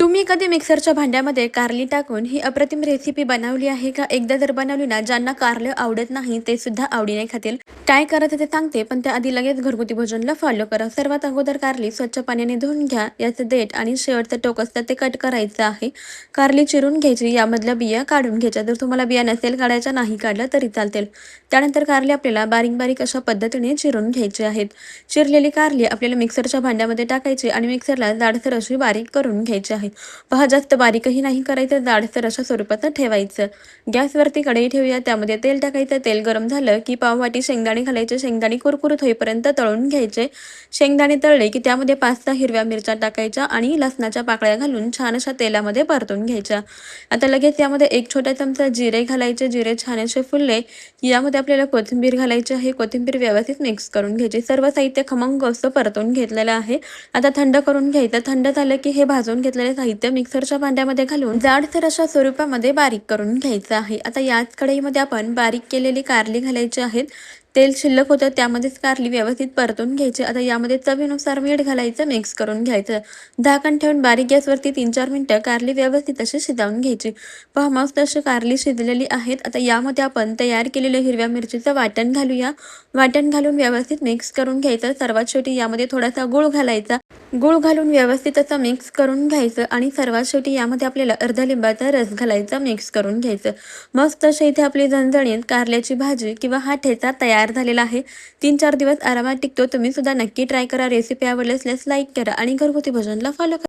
तुम्ही कधी मिक्सरच्या भांड्यामध्ये कारली टाकून ही अप्रतिम रेसिपी बनवली आहे का? एकदा जर बनवली ना, ज्यांना कारलं आवडत नाही ते सुद्धा आवडीने खातील. काय करायचं ते सांगते, पण त्याआधी लगेच घरगुती भोजनला फॉलो करा. सर्वात अगोदर कारली स्वच्छ पाण्याने धुवून घ्या. याचं देठ आणि शेवटचं टोक असतं ते कट करायचं आहे. कारली चिरून घ्यायची, यामधल्या बिया काढून घ्यायच्या. जर तुम्हाला बिया नसेल काढायच्या, नाही काढलं तरी चालतील. त्यानंतर कारली आपल्याला बारीक बारीक अशा पद्धतीने चिरून घ्यायची आहेत. चिरलेली कारली आपल्याला मिक्सरच्या भांड्यामध्ये टाकायची आणि मिक्सरला जाडसर अशी बारीक करून घ्यायची आहे. पहा, जास्त बारीकही नाही करायचं, जाडसर अशा स्वरूपाचं ठेवायचं. गॅसवरती कढई ठेवूया, त्यामध्ये तेल टाकायचं. तेल गरम झालं की पाववाटी शेंगदाणे घालायचे. शेंगदाणे कुरकुरीत होईपर्यंत तळून घ्यायचे. शेंगदाणे तळले की त्यामध्ये 5-6 हिरव्या मिरच्या टाकायच्या आणि लसणाच्या पाकळ्या घालून छान अशा तेलामध्ये परतून घ्यायच्या. आता लगेच यामध्ये 1 छोटा चमचा जिरे घालायचे. जिरे छान असे फुलले की यामध्ये आपल्याला कोथिंबीर घालायची आहे. कोथिंबीर व्यवस्थित मिक्स करून घ्यायची. सर्व साहित्य खमंग असं परतून घेतलेलं आहे. आता थंड करून घ्यायचं. थंड झालं की हे भाजून घेतलेले साहित्य मिक्सरच्या भांड्यामध्ये घालून जाडसर अशा स्वरूपामध्ये बारीक करून घ्यायचं आहे. आता याच कढईमध्ये आपण बारीक केलेली कारली घालायची आहेत. तेल शिल्लक होतं त्यामध्येच कारली व्यवस्थित परतून घ्यायची. आता यामध्ये चवीनुसार मीठ घालायचं, मिक्स करून घ्यायचं. झाकण ठेवून बारीक गॅसवरती 3-4 मिनिटं कारली व्यवस्थित अशी शिजवून घ्यायची. पहा, मस्त अशी कारली शिजलेली आहेत. आता यामध्ये आपण तयार केलेलं हिरव्या मिरचीचं वाटण घालूया. वाटण घालून व्यवस्थित मिक्स करून घ्यायचं. सर्वात शेवटी यामध्ये थोडासा गूळ घालायचा. गूळ घालून व्यवस्थित असं मिक्स करून घ्यायचं आणि सर्वात शेवटी यामध्ये आपल्याला अर्धा लिंबाचा रस घालायचा, मिक्स करून घ्यायचं. मस्त अशी इथे आपली झणझणीत कारल्याची भाजी किंवा हा ठेचा तयार झालेला आहे. 3-4 दिवस आरामात टिकतो. तुम्ही सुद्धा नक्की ट्राय करा. रेसिपी आवडली असल्यास लाईक करा आणि घरगुती भोजनला फॉलो करा.